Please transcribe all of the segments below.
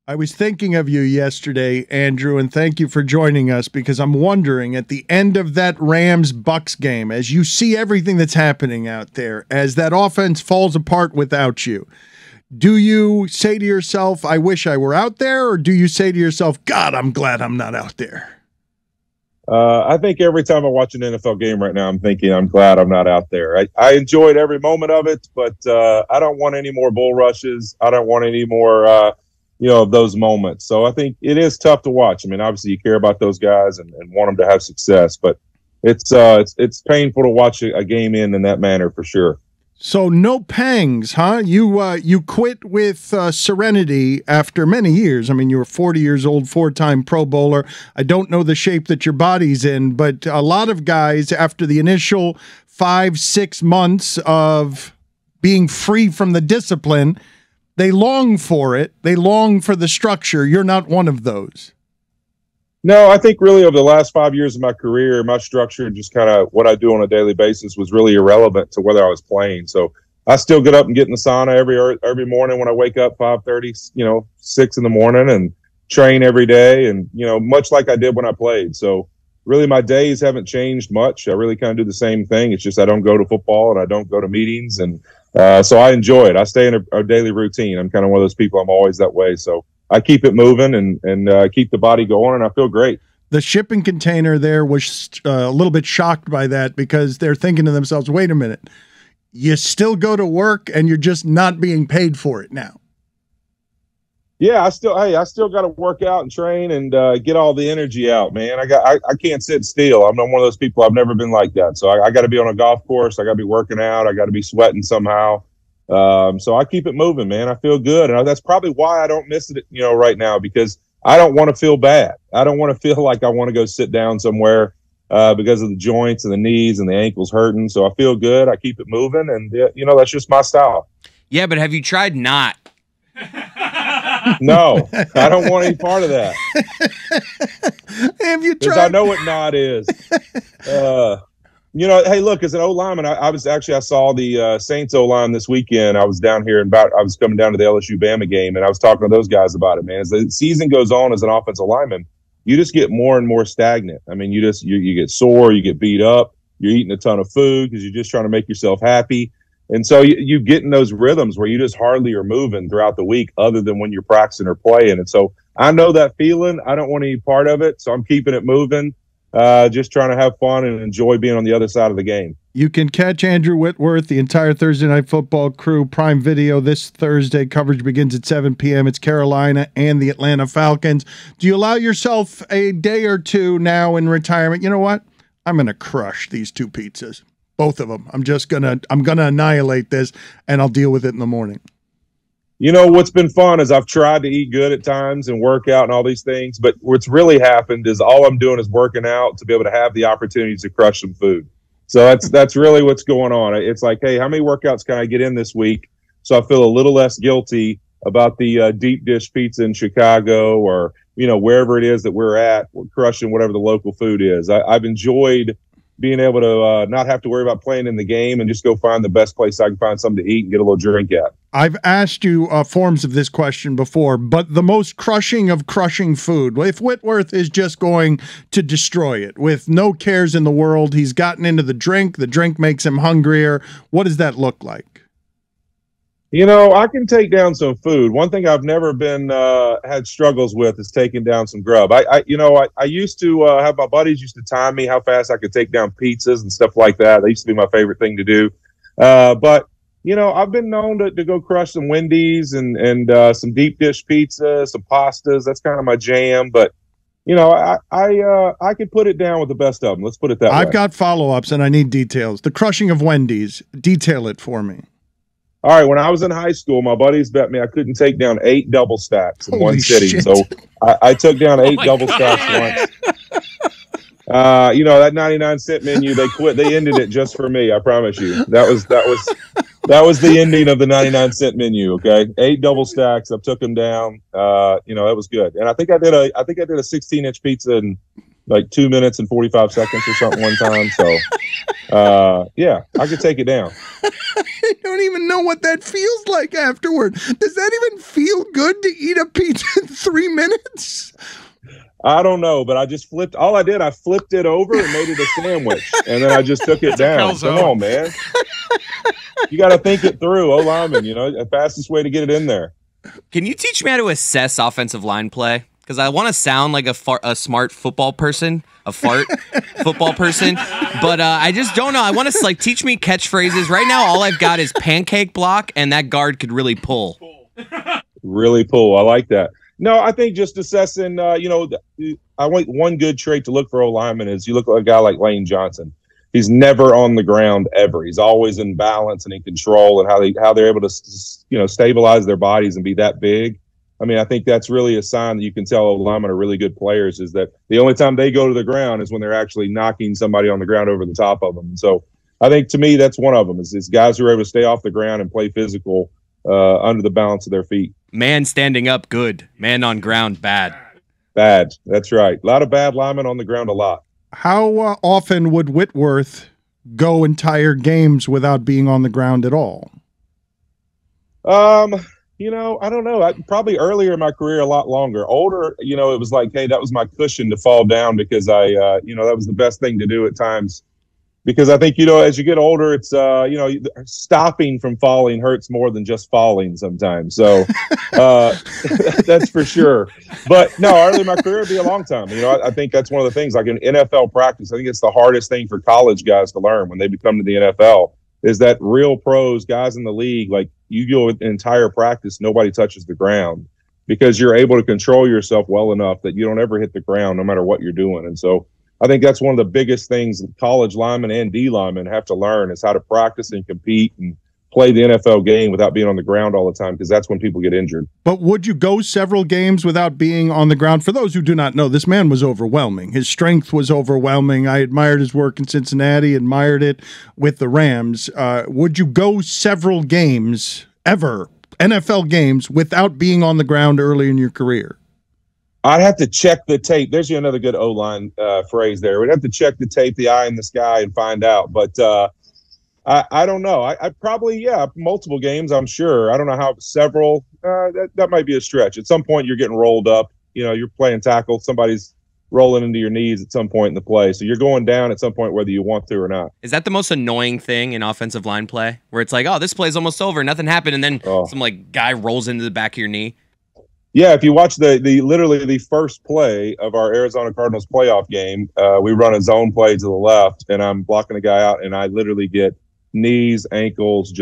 I was thinking of you yesterday, Andrew, and thank you for joining us, because I'm wondering at the end of that Rams-Bucks game, as you see everything that's happening out there, as that offense falls apart without you, do you say to yourself, I wish I were out there, or do you say to yourself, God, I'm glad I'm not out there? I think every time I watch an NFL game right now, I'm thinking I'm glad I'm not out there. I enjoyed every moment of it, but I don't want any more bull rushes. I don't want any more those moments. So I think it is tough to watch. I mean, obviously you care about those guys and want them to have success, but it's painful to watch a game in that manner for sure. So no pangs, huh? You quit with serenity after many years. I mean, you were 40 years old, 4-time Pro Bowler. I don't know the shape that your body's in, but a lot of guys, after the initial 5-6 months of being free from the discipline, they long for it. They long for the structure. You're not one of those. No, I think really over the last 5 years of my career, my structure and just kind of what I do on a daily basis was really irrelevant to whether I was playing. So I still get up and get in the sauna every morning when I wake up, 5:30, 6 in the morning, and train every day. And, much like I did when I played. So really my days haven't changed much. I really kind of do the same thing. It's just I don't go to football and I don't go to meetings. And so I enjoy it. I stay in a daily routine. I'm kind of one of those people. I'm always that way. So I keep it moving and keep the body going, and I feel great. The shipping container there was a little bit shocked by that, because they're thinking to themselves, wait a minute, you still go to work and you're just not being paid for it now. Yeah, I still got to work out and train and get all the energy out, man. I can't sit still. I'm not one of those people. I've never been like that. So I got to be on a golf course. I got to be working out. I got to be sweating somehow. So I keep it moving, man. I feel good. And that's probably why I don't miss it, right now, because I don't want to feel bad. I don't want to feel like I want to go sit down somewhere because of the joints and the knees and the ankles hurting. So I feel good. I keep it moving. And, that's just my style. Yeah, but have you tried not? No, I don't want any part of that. Have you tried? Because I know what not is. Hey, look, as an O-lineman, I saw the Saints O-line this weekend. I was down here I was coming down to the LSU Bama game, and I was talking to those guys about it, man. As the season goes on as an offensive lineman, you just get more and more stagnant. I mean, you get sore, you get beat up, you're eating a ton of food because you're just trying to make yourself happy. And so you get in those rhythms where you just hardly are moving throughout the week other than when you're practicing or playing. And so I know that feeling. I don't want any part of it, so I'm keeping it moving. Just trying to have fun and enjoy being on the other side of the game. You can catch Andrew Whitworth, the entire Thursday Night Football crew, Prime Video this Thursday. Coverage begins at 7 p.m. It's Carolina and the Atlanta Falcons. Do you allow yourself a day or two now in retirement? You know what? I'm going to crush these 2 pizzas, both of them. I'm going to annihilate this, and I'll deal with it in the morning. What's been fun is I've tried to eat good at times and work out and all these things, but what's really happened is all I'm doing is working out to be able to have the opportunity to crush some food. So that's really what's going on. It's like, hey, how many workouts can I get in this week so I feel a little less guilty about the deep dish pizza in Chicago or, wherever it is that we're at, we're crushing whatever the local food is. I've enjoyed being able to not have to worry about playing in the game and just go find the best place I can find something to eat and get a little drink at. I've asked you forms of this question before, but the most crushing of crushing food, if Whitworth is just going to destroy it with no cares in the world, he's gotten into the drink makes him hungrier, what does that look like? I can take down some food. One thing I've never been had struggles with is taking down some grub. I used to have my buddies used to time me how fast I could take down pizzas and stuff like that. That used to be my favorite thing to do. But I've been known to go crush some Wendy's and some deep dish pizza, some pastas. That's kind of my jam. But I could put it down with the best of them. Let's put it that way. I've got follow-ups and I need details. The crushing of Wendy's, detail it for me. All right, when I was in high school, my buddies bet me I couldn't take down 8 double stacks in one sitting. Shit. So I took down 8 double stacks once. That 99-cent menu, they ended it just for me, I promise you. That was the ending of the 99-cent menu, okay? 8 double stacks, I took them down. It was good. And I think I did a 16-inch pizza in like 2 minutes and 45 seconds or something one time. So yeah, I could take it down. I don't even know what that feels like afterward. Does that even feel good to eat a pizza in minutes? I don't know, but I just flipped. All I did, I flipped it over and made it a sandwich, and then I just took it down. Come on, man. You got to think it through. O-lineman, the fastest way to get it in there. Can you teach me how to assess offensive line play? Because I want to sound like a smart football person, a fart football person, but I just don't know. I want to teach me catchphrases. Right now, all I've got is pancake block, and that guard could really pull. Really pull. I like that. No, I think just assessing, I want one good trait to look for O-lineman is you look like a guy like Lane Johnson. He's never on the ground ever. He's always in balance and in control, and how they're able to, stabilize their bodies and be that big. I mean, I think that's really a sign that you can tell O-linemen are really good players is that the only time they go to the ground is when they're actually knocking somebody on the ground over the top of them. And so I think to me, that's one of them is guys who are able to stay off the ground and play physical under the balance of their feet. Man standing up, good. Man on ground, bad. Bad. That's right. A lot of bad linemen on the ground, a lot. How often would Whitworth go entire games without being on the ground at all? I don't know. Probably earlier in my career, a lot longer. Older, it was like, hey, that was my cushion to fall down because that was the best thing to do at times. Because I think, as you get older, it's, stopping from falling hurts more than just falling sometimes. So that's for sure. But no, early in my career, it'd be a long time. I think that's one of the things, like in NFL practice, I think it's the hardest thing for college guys to learn when they become to the NFL is that real pros, guys in the league, like you go an entire practice, nobody touches the ground because you're able to control yourself well enough that you don't ever hit the ground no matter what you're doing. And so I think that's one of the biggest things college linemen and D linemen have to learn is how to practice and compete and play the NFL game without being on the ground all the time because that's when people get injured. But would you go several games without being on the ground? For those who do not know, this man was overwhelming. His strength was overwhelming. I admired his work in Cincinnati, admired it with the Rams. Would you go several games ever, NFL games, without being on the ground early in your career? I'd have to check the tape. There's another good O-line phrase there. We'd have to check the tape, the eye in the sky, and find out. But I don't know. I probably, multiple games, I'm sure. I don't know how several. That might be a stretch. At some point, you're getting rolled up. You're playing tackle. Somebody's rolling into your knees at some point in the play. So you're going down at some point whether you want to or not. Is that the most annoying thing in offensive line play? Where it's like, oh, this play's almost over. Nothing happened. And then some guy rolls into the back of your knee. Yeah, if you watch literally the first play of our Arizona Cardinals playoff game, we run a zone play to the left, and I'm blocking a guy out, and I literally get knees, ankles,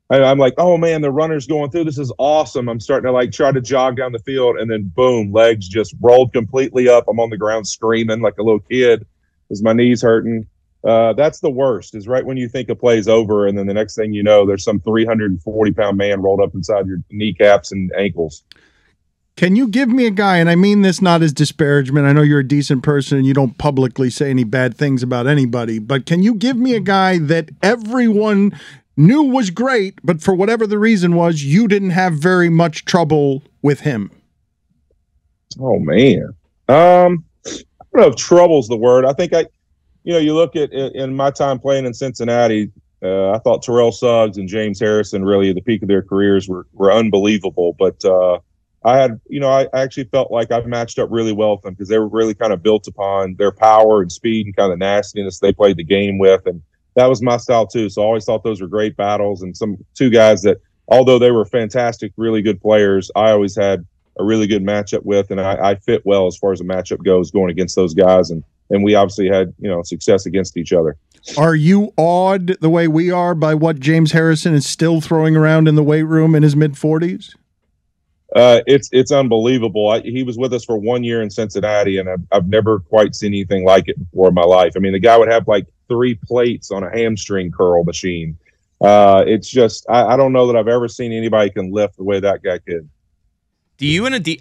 I'm like, oh man, the runner's going through. This is awesome. I'm starting to try to jog down the field, and then boom, legs just rolled completely up. I'm on the ground screaming like a little kid because my knee's hurting. That's the worst, is right when you think a play's over, and then the next thing you know, there's some 340-pound man rolled up inside your kneecaps and ankles. Can you give me a guy, and I mean this not as disparagement, I know you're a decent person and you don't publicly say any bad things about anybody, but can you give me a guy that everyone knew was great, but for whatever the reason was, you didn't have very much trouble with him? Oh, man. I don't know if trouble's the word. I think you look at in my time playing in Cincinnati, I thought Terrell Suggs and James Harrison really at the peak of their careers were unbelievable, but I actually felt like I matched up really well with them because they were really kind of built upon their power and speed and kind of nastiness they played the game with. And that was my style too. So I always thought those were great battles, and two guys that, although they were fantastic, really good players, I always had a really good matchup with, and I fit well as far as the matchup goes going against those guys. And we obviously had, success against each other. Are you awed the way we are by what James Harrison is still throwing around in the weight room in his mid-40s? It's unbelievable. He was with us for 1 year in Cincinnati, and I've never quite seen anything like it before in my life. I mean, the guy would have 3 plates on a hamstring curl machine. It's just I don't know that I've ever seen anybody can lift the way that guy could.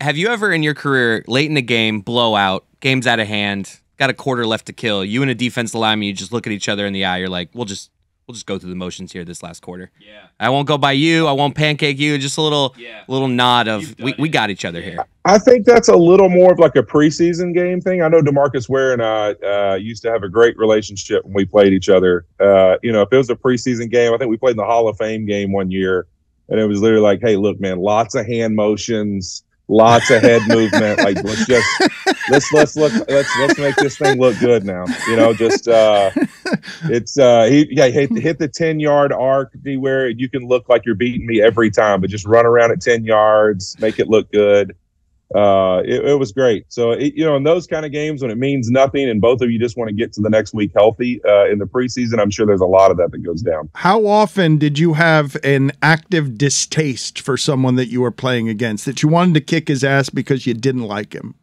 Have you ever in your career, late in the game, blowout, game's out of hand, got a quarter left to kill, you and a defensive lineman, you just look at each other in the eye, you're like, we'll just go through the motions here this last quarter. Yeah. I won't go by you. I won't pancake you. Just a little nod of we got each other here. I think that's a little more of a preseason game thing. I know DeMarcus Ware and I used to have a great relationship when we played each other. If it was a preseason game, I think we played in the Hall of Fame game 1 year, and it was literally like, hey, look, man, lots of hand motions. lots of head movement. Like let's make this thing look good now. You know, just hit the 10-yard arc where you can look like you're beating me every time, but just run around at 10 yards, make it look good. It was great. So, in those kind of games when it means nothing and both of you just want to get to the next week healthy in the preseason, I'm sure there's a lot of that goes down. How often did you have an active distaste for someone that you were playing against, that you wanted to kick his ass because you didn't like him?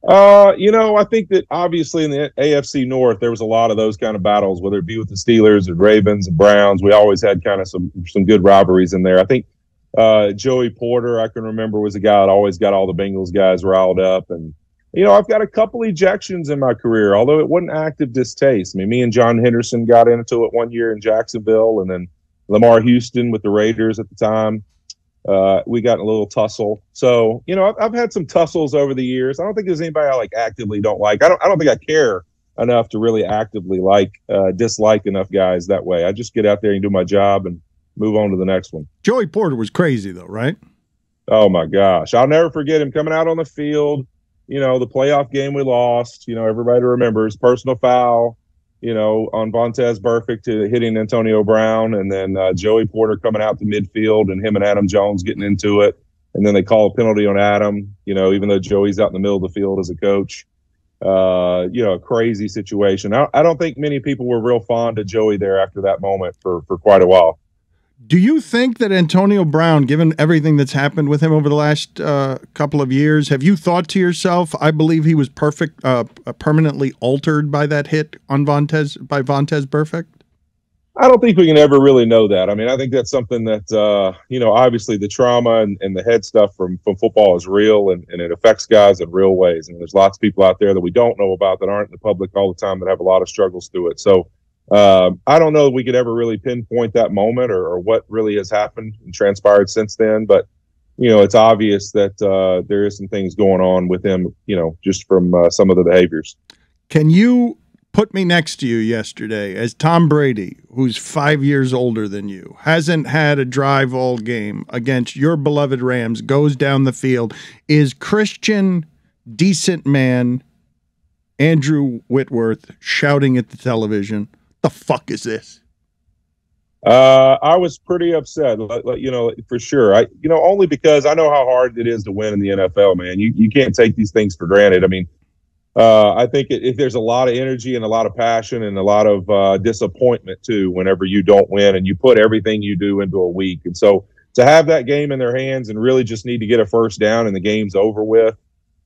I think that obviously in the AFC North, there was a lot of those kind of battles, whether it be with the Steelers or Ravens and Browns. We always had kind of some good rivalries in there. I think Joey Porter, I can remember, was a guy that always got all the Bengals guys riled up. And, I've got a couple ejections in my career, although it wasn't active distaste. I mean, me and John Henderson got into it one year in Jacksonville, and then Lamar Houston with the Raiders at the time. We got in a little tussle. So, I've had some tussles over the years. I don't think there's anybody I actively don't like. I don't think I care enough to really actively dislike enough guys that way. I just get out there and do my job and move on to the next one. Joey Porter was crazy though, right? Oh my gosh. I'll never forget him coming out on the field, the playoff game we lost, everybody remembers personal foul, on Vontaze Burfict to hitting Antonio Brown, and then Joey Porter coming out to midfield and him and Adam Jones getting into it. And then they call a penalty on Adam, even though Joey's out in the middle of the field as a coach. A crazy situation. I don't think many people were real fond of Joey there after that moment for quite a while. Do you think that Antonio Brown, given everything that's happened with him over the last couple of years, have you thought to yourself, I believe he was permanently altered by that hit on Vontaze Burfict? I don't think we can ever really know that. I mean, I think that's something that, obviously the trauma and the head stuff from football is real, and it affects guys in real ways. And there's lots of people out there that we don't know about that aren't in the public all the time that have a lot of struggles through it. So, I don't know that we could ever really pinpoint that moment or what really has happened and transpired since then. But, it's obvious that there is some things going on with him, just from some of the behaviors. Can you put me next to you yesterday as Tom Brady, who's 5 years older than you, hasn't had a drive all game against your beloved Rams, goes down the field, is Christian, decent man, Andrew Whitworth shouting at the television, the fuck is this? I was pretty upset, for sure. Only because I know how hard it is to win in the NFL, man. You can't take these things for granted. I mean, I think if there's a lot of energy and a lot of passion and a lot of disappointment too, whenever you don't win and you put everything you do into a week. And so to have that game in their hands and really just need to get a first down and the game's over with,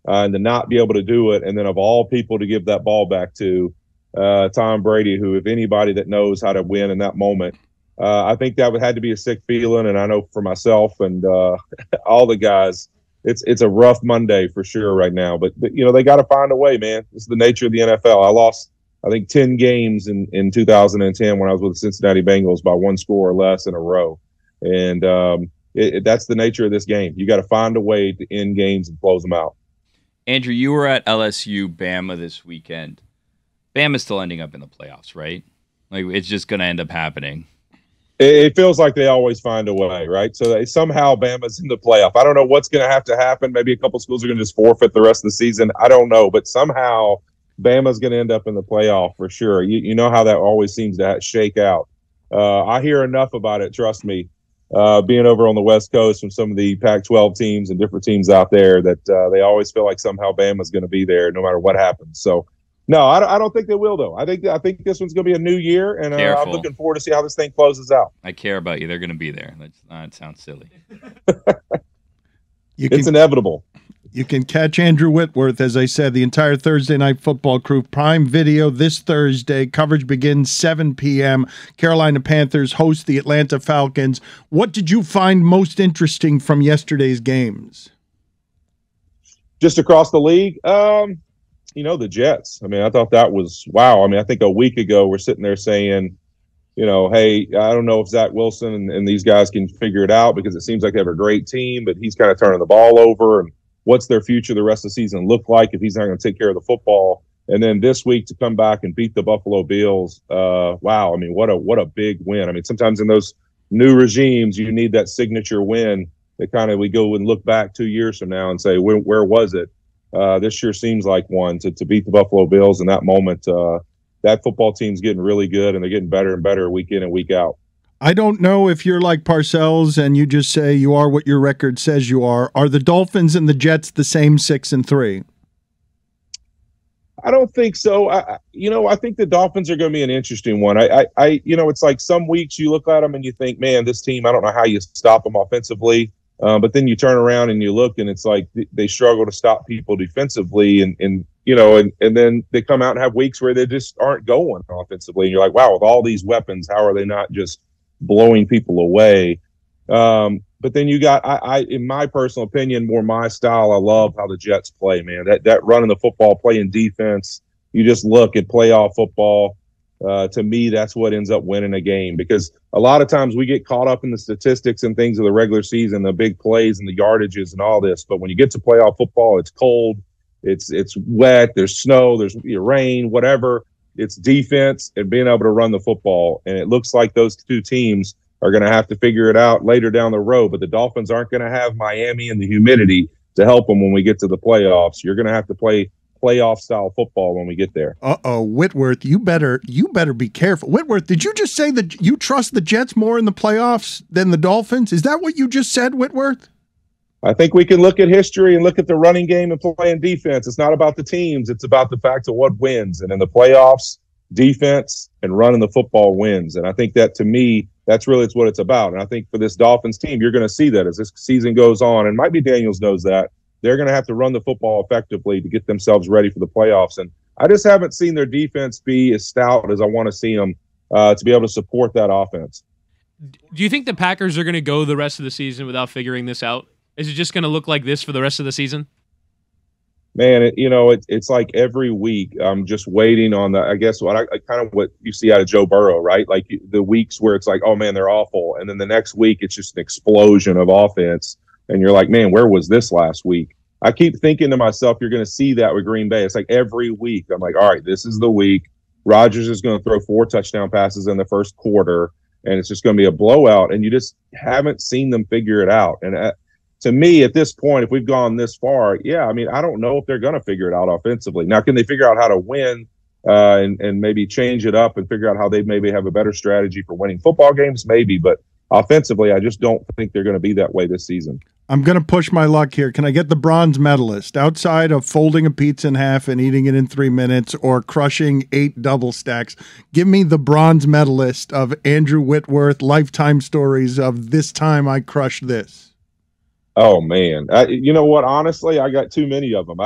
and to not be able to do it, and then of all people to give that ball back to Tom Brady, who, if anybody that knows how to win in that moment, I think that had to be a sick feeling. And I know for myself and all the guys, it's a rough Monday for sure right now. But they got to find a way, man. It's the nature of the NFL. I lost, I think, 10 games in 2010 when I was with the Cincinnati Bengals by one score or less in a row. And that's the nature of this game. You got to find a way to end games and close them out. Andrew, you were at LSU Bama this weekend. Bama's still ending up in the playoffs, right? Like, it's just going to end up happening. It feels like they always find a way, right? So somehow Bama's in the playoff. I don't know what's going to have to happen. Maybe a couple schools are going to just forfeit the rest of the season. I don't know. But somehow Bama's going to end up in the playoff for sure. You know how that always seems to shake out. I hear enough about it, trust me, being over on the West Coast from some of the Pac-12 teams and different teams out there, that they always feel like somehow Bama's going to be there no matter what happens. So, no, I don't think they will, though. I think this one's going to be a new year, and I'm looking forward to see how this thing closes out. I care about you. They're going to be there. That sounds silly. It's inevitable. You can catch Andrew Whitworth, as I said, the entire Thursday Night Football crew. Prime Video this Thursday. Coverage begins 7 p.m. Carolina Panthers host the Atlanta Falcons. What did you find most interesting from yesterday's games? Just across the league? The Jets. I mean, I thought that was wow. I mean, I think a week ago we're sitting there saying, hey, I don't know if Zach Wilson and these guys can figure it out because it seems like they have a great team, but he's kind of turning the ball over. And what's their future the rest of the season look like if he's not going to take care of the football? And then this week to come back and beat the Buffalo Bills. Wow. I mean, what a big win. I mean, sometimes in those new regimes, you need that signature win we go and look back 2 years from now and say, where was it? This sure seems like one to beat the Buffalo Bills in that moment. That football team's getting really good, and they're getting better and better week in and week out. I don't know if you're like Parcells and you just say you are what your record says you are. Are the Dolphins and the Jets the same 6-3? I don't think so. I think the Dolphins are going to be an interesting one. It's like some weeks you look at them and you think, man, this team, I don't know how you stop them offensively. But then you turn around and you look and it's like they struggle to stop people defensively. And then they come out and have weeks where they just aren't going offensively. And you're like, wow, with all these weapons, how are they not just blowing people away? But then you got, in my personal opinion, more my style. I love how the Jets play, man. That running the football, playing defense. You just look at playoff football. To me, that's what ends up winning a game, because a lot of times we get caught up in the statistics and things of the regular season, the big plays and the yardages and all this. But when you get to playoff football, it's cold, it's wet, there's snow, there's rain, whatever. It's defense and being able to run the football. And it looks like those two teams are going to have to figure it out later down the road. But the Dolphins aren't going to have Miami and the humidity to help them when we get to the playoffs. You're going to have to play playoff style football when we get there. Whitworth, you better be careful. Whitworth, did you just say that you trust the Jets more in the playoffs than the Dolphins? Is that what you just said, Whitworth? I think we can look at history and look at the running game and playing defense. It's not about the teams. It's about the fact of what wins. And in the playoffs, defense and running the football wins. And I think that, to me, that's really what it's about. And I think for this Dolphins team, you're going to see that as this season goes on. And Mike Daniels knows that. They're going to have to run the football effectively to get themselves ready for the playoffs. And I just haven't seen their defense be as stout as I want to see them to be able to support that offense. Do you think the Packers are going to go the rest of the season without figuring this out? Is it just going to look like this for the rest of the season? Man, it's like every week I'm just waiting on I guess what you see out of Joe Burrow, right? Like the weeks where it's like, oh man, they're awful. And then the next week it's just an explosion of offense. And you're like, man, where was this last week? I keep thinking to myself, you're going to see that with Green Bay. It's like every week I'm like, all right, this is the week. Rodgers is going to throw 4 touchdown passes in the first quarter, and it's just going to be a blowout. And you just haven't seen them figure it out. And to me, at this point, if we've gone this far, I don't know if they're going to figure it out offensively. Now, can they figure out how to win and maybe change it up and figure out how they maybe have a better strategy for winning football games? Maybe, but offensively, I just don't think they're going to be that way this season. I'm going to push my luck here. Can I get the bronze medalist outside of folding a pizza in half and eating it in 3 minutes or crushing 8 double stacks? Give me the bronze medalist of Andrew Whitworth, lifetime stories of this time I crushed this. Oh, man. You know what? Honestly, I got too many of them.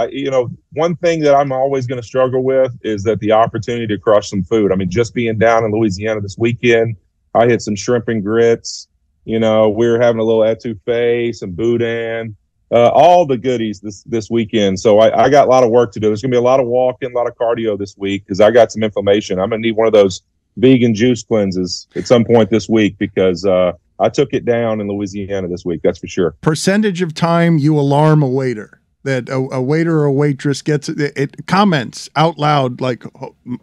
One thing that I'm always going to struggle with is that the opportunity to crush some food. I mean, just being down in Louisiana this weekend, I hit some shrimp and grits. We were having a little etouffee, some boudin, all the goodies this weekend. So I got a lot of work to do. There's going to be a lot of walking, a lot of cardio this week because I got some inflammation. I'm going to need one of those vegan juice cleanses at some point this week because I took it down in Louisiana this week. That's for sure. Percentage of time you alarm a waiter, that a waiter or a waitress gets it comments out loud like,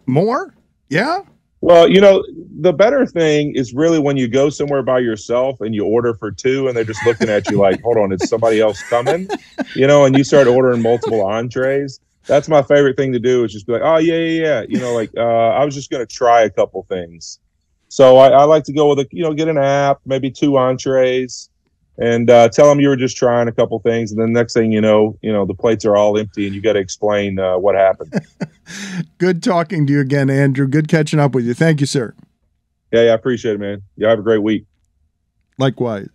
more? Yeah? Well, the better thing is really when you go somewhere by yourself and you order for 2 and they're just looking at you like, hold on, is somebody else coming? And you start ordering multiple entrees. That's my favorite thing to do is just be like, oh, yeah. I was just going to try a couple things. So I like to go with get an app, maybe 2 entrees, and tell them you were just trying a couple things. And then next thing you know, the plates are all empty and you got to explain what happened. Good talking to you again, Andrew. Good catching up with you. Thank you, sir. Yeah, I appreciate it, man. You have a great week. Likewise.